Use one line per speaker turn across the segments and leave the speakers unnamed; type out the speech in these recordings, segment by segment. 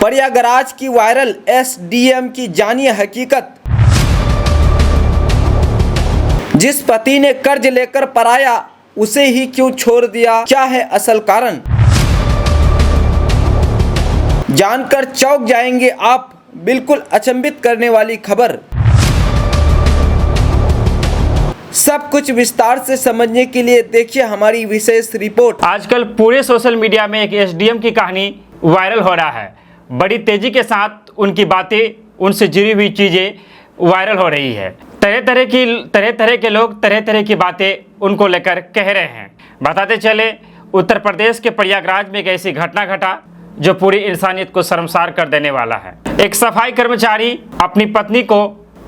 प्रयागराज की viral SDM की जानिए हकीकत। जिस पति ने कर्ज लेकर पराया उसे ही क्यों छोड़ दिया, क्या है असल कारण? जानकर चौंक जाएंगे आप, बिल्कुल अचंभित करने वाली खबर। सब कुछ विस्तार से समझने के लिए देखिए हमारी विशेष रिपोर्ट।
आजकल पूरे सोशल मीडिया में एक एसडीएम की कहानी वायरल हो रहा है। बड़ी तेजी के साथ उनकी बातें, उनसे जुड़ी हुई चीज़ें वायरल हो रही है। तरह तरह के लोग तरह तरह की बातें उनको लेकर कह रहे हैं। बताते चले, उत्तर प्रदेश के प्रयागराज में एक ऐसी घटना घटा जो पूरी इंसानियत को शर्मसार कर देने वाला है। एक सफाई कर्मचारी अपनी पत्नी को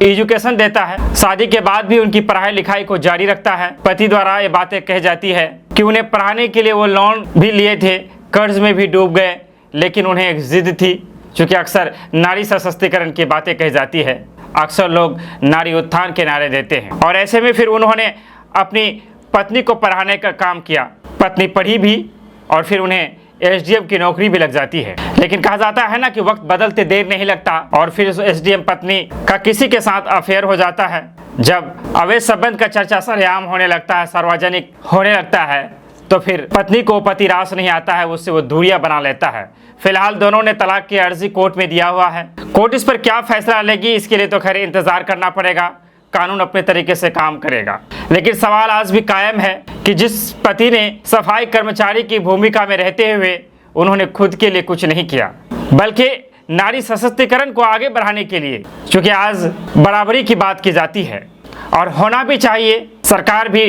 एजुकेशन देता है, शादी के बाद भी उनकी पढ़ाई लिखाई को जारी रखता है। पति द्वारा ये बातें कह जाती है कि उन्हें पढ़ाने के लिए वो लोन भी लिए थे, कर्ज में भी डूब गए, लेकिन उन्हें एक जिद थी। चूँकि अक्सर नारी सशक्तिकरण की बातें कही जाती है, अक्सर लोग नारी उत्थान के नारे देते हैं, और ऐसे में फिर उन्होंने अपनी पत्नी को पढ़ाने का काम किया। पत्नी पढ़ी भी और फिर उन्हें एसडीएम की नौकरी भी लग जाती है। लेकिन कहा जाता है ना कि वक्त बदलते देर नहीं लगता, और फिर एसडीएम पत्नी का किसी के साथ अफेयर हो जाता है। जब अवैध संबंध का चर्चा सरेआम होने लगता है, सार्वजनिक होने लगता है, तो फिर पत्नी को पति रास नहीं आता है, उससे वो दूरियां बना लेता है। फिलहाल दोनों ने तलाक की अर्जी कोर्ट में दिया हुआ है। कोर्ट इस पर क्या फैसला लेगी, इसके लिए तो खैर इंतजार करना पड़ेगा। कानून अपने तरीके से काम करेगा। लेकिन सवाल आज भी कायम है कि जिस पति ने सफाई कर्मचारी की भूमिका में रहते हुए उन्होंने खुद के लिए कुछ नहीं किया, बल्कि नारी सशक्तिकरण को आगे बढ़ाने के लिए, क्योंकि आज बराबरी की बात की जाती है और होना भी चाहिए। सरकार भी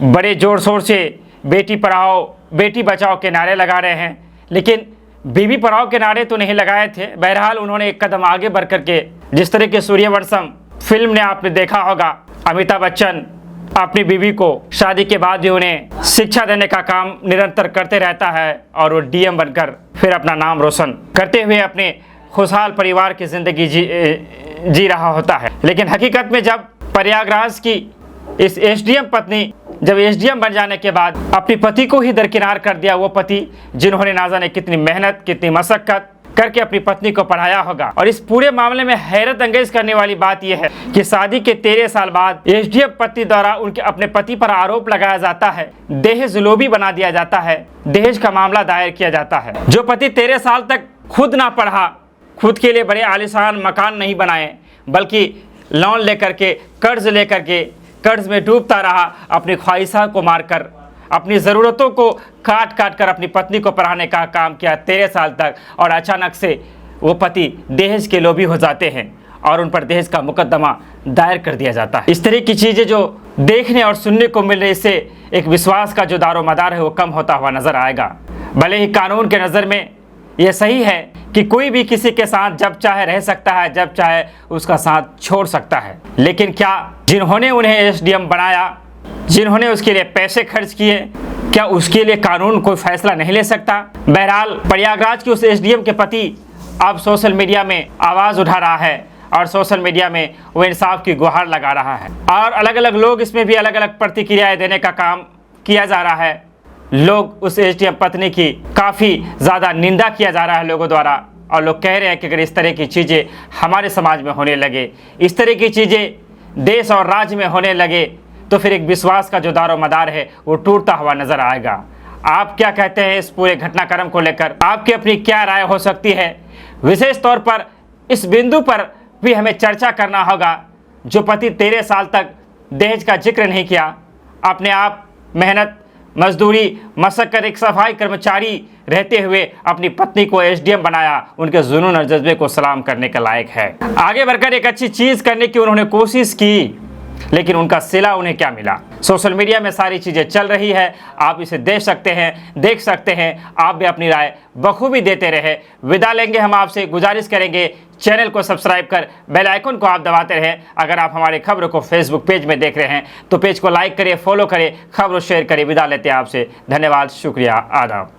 बड़े जोर शोर से बेटी पढ़ाओ बेटी बचाओ के नारे लगा रहे हैं, लेकिन बीबी पढ़ाओ के नारे तो नहीं लगाए थे। बहरहाल उन्होंने एक कदम आगे बढ़ करके, जिस तरह के सूर्यवंशम फिल्म ने आपने देखा होगा, अमिताभ बच्चन अपनी बीवी को शादी के बाद भी उन्हें शिक्षा देने का काम निरंतर करते रहता है, और वो डीएम बनकर फिर अपना नाम रोशन करते हुए अपने खुशहाल परिवार की जिंदगी जी रहा होता है। लेकिन हकीकत में जब प्रयागराज की इस एसडीएम पत्नी जब एसडीएम बन जाने के बाद अपने पति को ही दरकिनार कर दिया, वो पति जिन्होंने ना जाने कितनी मेहनत कितनी मशक्कत करके अपनी पत्नी को पढ़ाया होगा। और इस पूरे मामले में हैरत अंगेज करने वाली बात यह है कि शादी के 13 साल बाद एसडीएम पत्नी द्वारा उनके अपने पति पर आरोप लगाया जाता है, दहेज लोभी बना दिया जाता है, दहेज का मामला दायर किया जाता है। जो पति 13 साल तक खुद ना पढ़ा, खुद के लिए बड़े आलीशान मकान नहीं बनाए, बल्कि लोन लेकर के कर्ज लेकर के कर्ज में डूबता रहा, अपनी ख्वाहिशा को मारकर अपनी ज़रूरतों को काट काट कर अपनी पत्नी को पढ़ाने का काम किया 13 साल तक, और अचानक से वो पति दहेज के लोभी हो जाते हैं और उन पर दहेज का मुकदमा दायर कर दिया जाता है। इस तरह की चीज़ें जो देखने और सुनने को मिल रही, इससे एक विश्वास का जो दारोमदार है वो कम होता हुआ नज़र आएगा। भले ही कानून के नज़र में ये सही है कि कोई भी किसी के साथ जब चाहे रह सकता है, जब चाहे उसका साथ छोड़ सकता है, लेकिन क्या जिन्होंने उन्हें एसडीएम बनाया, जिन्होंने उसके लिए पैसे खर्च किए, क्या उसके लिए कानून कोई फैसला नहीं ले सकता? बहरहाल प्रयागराज की उस एसडीएम के पति अब सोशल मीडिया में आवाज़ उठा रहा है और सोशल मीडिया में वो इंसाफ की गुहार लगा रहा है, और अलग अलग लोग इसमें भी अलग अलग प्रतिक्रियाएं देने का काम किया जा रहा है। लोग उस एसडीएम पत्नी की काफ़ी ज़्यादा निंदा किया जा रहा है लोगों द्वारा, और लोग कह रहे हैं कि अगर इस तरह की चीज़ें हमारे समाज में होने लगे, इस तरह की चीज़ें देश और राज्य में होने लगे, तो फिर एक विश्वास का जो दारोमदार है वो टूटता हुआ नजर आएगा। आप क्या कहते हैं इस पूरे घटनाक्रम को लेकर? आपकी अपनी क्या राय हो सकती है? विशेष तौर पर इस बिंदु पर भी हमें चर्चा करना होगा। जो पति 13 साल तक दहेज का जिक्र नहीं किया, अपने आप मेहनत मजदूरी मशक्कत एक सफाई कर्मचारी रहते हुए अपनी पत्नी को एसडीएम बनाया, उनके जुनून और जज्बे को सलाम करने के लायक है। आगे बढ़कर एक अच्छी चीज़ करने की उन्होंने कोशिश की, लेकिन उनका सिला उन्हें क्या मिला? सोशल मीडिया में सारी चीज़ें चल रही है, आप इसे देख सकते हैं। आप भी अपनी राय बखूबी देते रहे। विदा लेंगे हम आपसे, गुजारिश करेंगे चैनल को सब्सक्राइब कर बेल आइकन को आप दबाते रहें। अगर आप हमारे खबरों को फेसबुक पेज में देख रहे हैं तो पेज को लाइक करिए, फॉलो करें, खबरों शेयर करिए। विदा लेते हैं आपसे। धन्यवाद, शुक्रिया, आदाब।